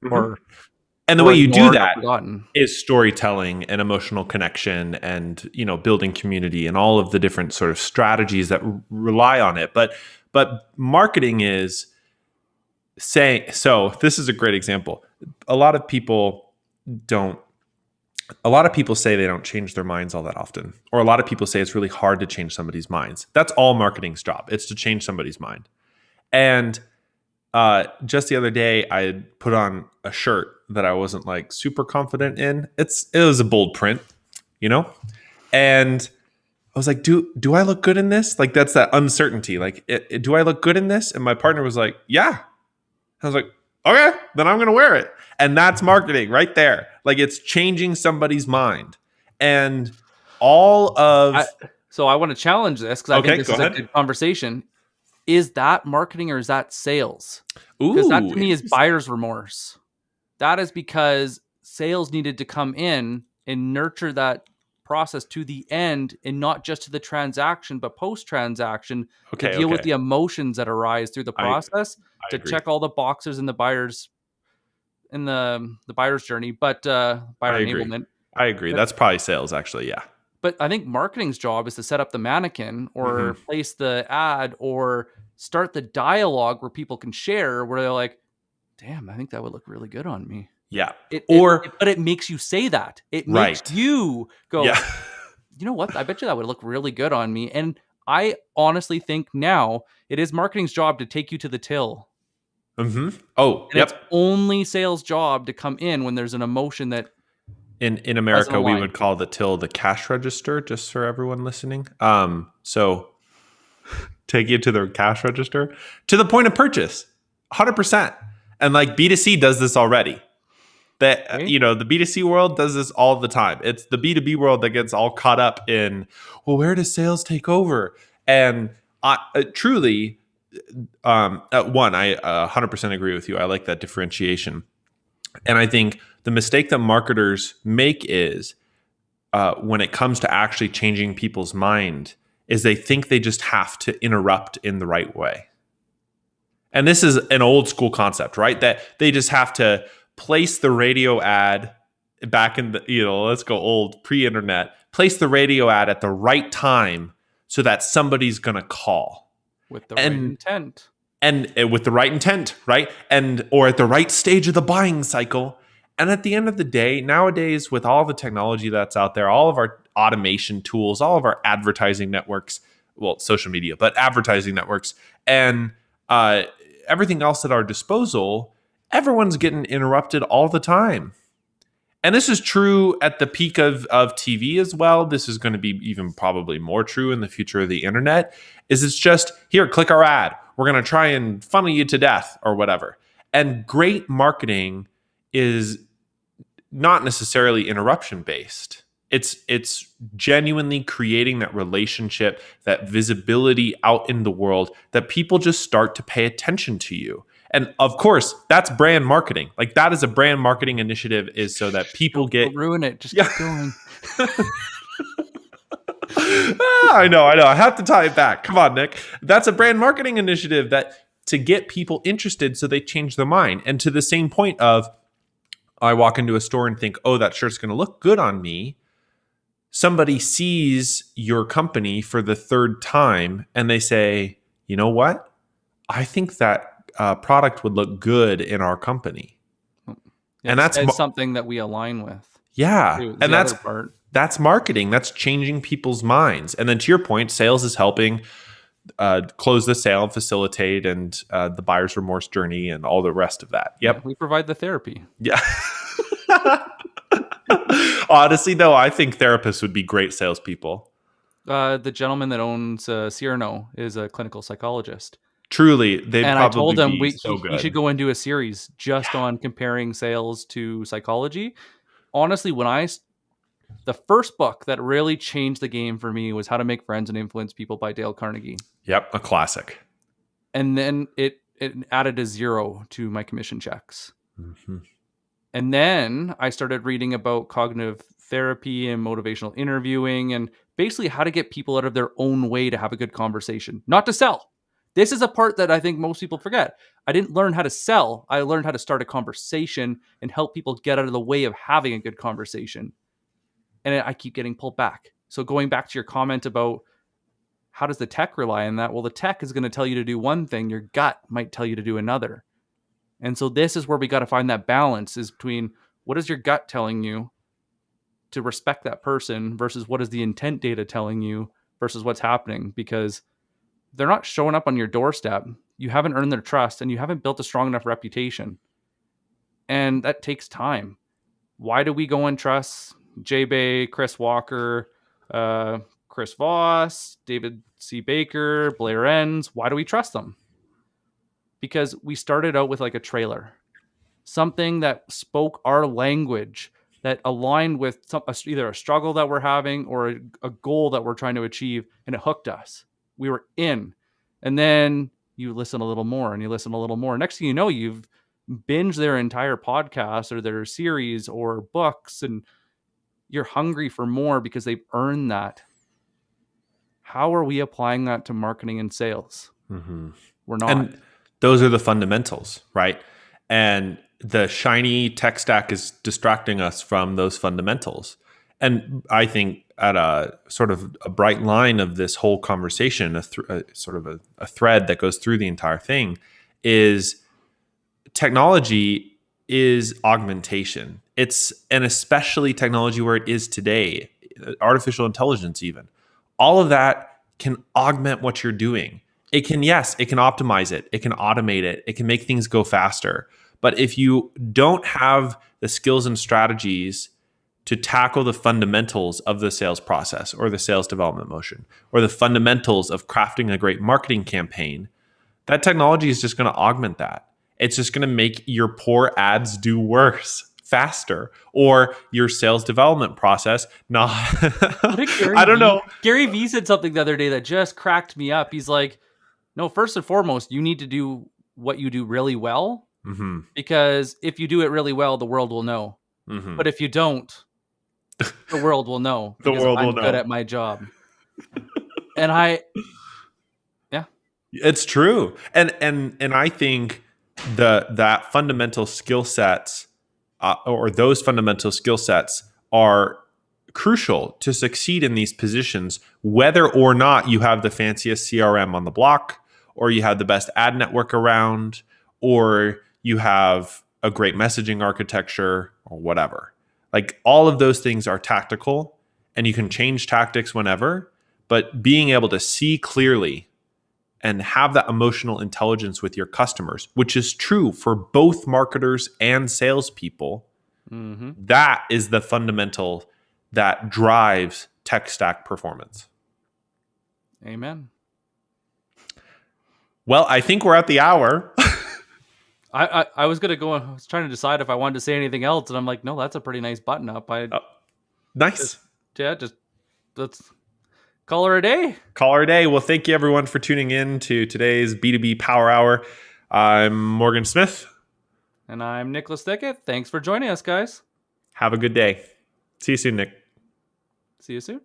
and the way you do that forgotten. Is storytelling and emotional connection and, building community and all of the different sort of strategies that rely on it. But marketing is saying, so this is a great example. A lot of people say they don't change their minds all that often, or a lot of people say it's really hard to change somebody's minds. That's all marketing's job. It's to change somebody's mind. And just the other day, I put on a shirt that I wasn't like super confident in. It was a bold print, and I was like, do I look good in this? Like, that's that uncertainty. Like, do I look good in this? And my partner was like, yeah. I was like, okay, then I'm going to wear it. And that's marketing right there. Like, it's changing somebody's mind. And all of... So I want to challenge this, because I think this is a good conversation. Is that marketing or is that sales? Because that to me is buyer's remorse. That is because sales needed to come in and nurture that process to the end, and not just to the transaction, but post-transaction to deal with the emotions that arise through the process, to check all the boxes in the buyer's journey, but buyer enablement. I agree. That's probably sales, actually. Yeah. But I think marketing's job is to set up the mannequin, or place the ad, or start the dialogue where people can share, where they're like, damn, I think that would look really good on me. Yeah. But it makes you say that. It makes you go, you know what? I bet you that would look really good on me. And I honestly think now it is marketing's job to take you to the till. Oh, and it's only sales' job to come in when there's an emotion that... In America, we would call the till the cash register, just for everyone listening. So take you to the cash register, to the point of purchase, 100%. And like B2C does this already. The B2C world does this all the time. It's the B2B world that gets all caught up in, well, where does sales take over? And truly, I 100% agree with you. I like that differentiation. And I think the mistake that marketers make is when it comes to actually changing people's mind, is they think they just have to interrupt in the right way. And this is an old school concept, right? That they just have to place the radio ad back in the, let's go old, pre-internet, place the radio ad at the right time so that somebody's going to call. With the right intent. And with the right intent, right? Or at the right stage of the buying cycle. And at the end of the day, nowadays, with all the technology that's out there, all of our automation tools, all of our advertising networks, well, social media, but advertising networks, and everything else at our disposal, everyone's getting interrupted all the time. And this is true at the peak of TV as well. This is going to be even probably more true in the future of the internet. It's just, here, click our ad. We're going to try and funnel you to death or whatever. And great marketing is not necessarily interruption based. It's genuinely creating that relationship, that visibility out in the world, that people just start to pay attention to you. And of course, that's brand marketing. Like that is a brand marketing initiative, is so that people Don't ruin it. Just Yeah. keep going. I know. I have to tie it back. Come on, Nick. That's a brand marketing initiative that to get people interested so they change their mind. And to the same point of, I walk into a store and think, oh, that shirt's going to look good on me. Somebody sees your company for the third time and they say, you know what? I think that product would look good in our company. And that's something that we align with. Yeah. And that's marketing. That's changing people's minds. And then to your point, sales is helping close the sale and facilitate and the buyer's remorse journey and all the rest of that. Yep. Yeah, we provide the therapy. Yeah. Honestly, no, I think therapists would be great salespeople. The gentleman that owns Cyrano is a clinical psychologist. Truly, they'd and probably I told him he should go and do a series just on comparing sales to psychology. Honestly, the first book that really changed the game for me was How to Make Friends and Influence People by Dale Carnegie. Yep, a classic. And then it added a 0 to my commission checks. Mm-hmm. And then I started reading about cognitive therapy and motivational interviewing and basically how to get people out of their own way to have a good conversation, not to sell. This is a part that I think most people forget. I didn't learn how to sell. I learned how to start a conversation and help people get out of the way of having a good conversation. And I keep getting pulled back. So going back to your comment about how does the tech rely on that? Well, the tech is going to tell you to do one thing. Your gut might tell you to do another. And so this is where we got to find that balance, is between what is your gut telling you to respect that person versus what is the intent data telling you versus what's happening, because they're not showing up on your doorstep. You haven't earned their trust and you haven't built a strong enough reputation. And that takes time. Why do we go and trust J-Bay, Chris Walker, Chris Voss, David C. Baker, Blair Enns? Why do we trust them? Because we started out with like a trailer, something that spoke our language, that aligned with either a struggle that we're having or a goal that we're trying to achieve, and it hooked us. We were in. And then you listen a little more and you listen a little more. Next thing you know, you've binged their entire podcast or their series or books, and you're hungry for more because they've earned that. How are we applying that to marketing and sales? Mm-hmm. We're not. And those are the fundamentals, right? And the shiny tech stack is distracting us from those fundamentals. And I think at a sort of a bright line of this whole conversation, sort of a thread that goes through the entire thing, is technology is augmentation. And especially technology where it is today, artificial intelligence even. All of that can augment what you're doing. It can optimize it. It can automate it. It can make things go faster. But if you don't have the skills and strategies to tackle the fundamentals of the sales process or the sales development motion or the fundamentals of crafting a great marketing campaign, that technology is just going to augment that. It's just going to make your poor ads do worse, faster, or your sales development process not. I don't know. Gary Vee said something the other day that just cracked me up. He's like, no, first and foremost, you need to do what you do really well. Mm-hmm. Because if you do it really well, the world will know. Mm-hmm. But if you don't, the world will know. The world will know. I'm good at my job. It's true. And I think that fundamental skill sets or those fundamental skill sets are crucial to succeed in these positions, whether or not you have the fanciest CRM on the block, or you have the best ad network around, or you have a great messaging architecture, or whatever. Like, all of those things are tactical, and you can change tactics whenever, but being able to see clearly and have that emotional intelligence with your customers, which is true for both marketers and salespeople, that is the fundamental that drives tech stack performance. Amen. Well, I think we're at the hour. I was gonna go. I was trying to decide if I wanted to say anything else, and I'm like, no, that's a pretty nice button up. I Oh, nice. just let's call her a day. Call her a day. Well, thank you everyone for tuning in to today's B2B Power Hour. I'm Morgan Smith. And I'm Nicholas Thickett. Thanks for joining us, guys. Have a good day. See you soon, Nick. See you soon.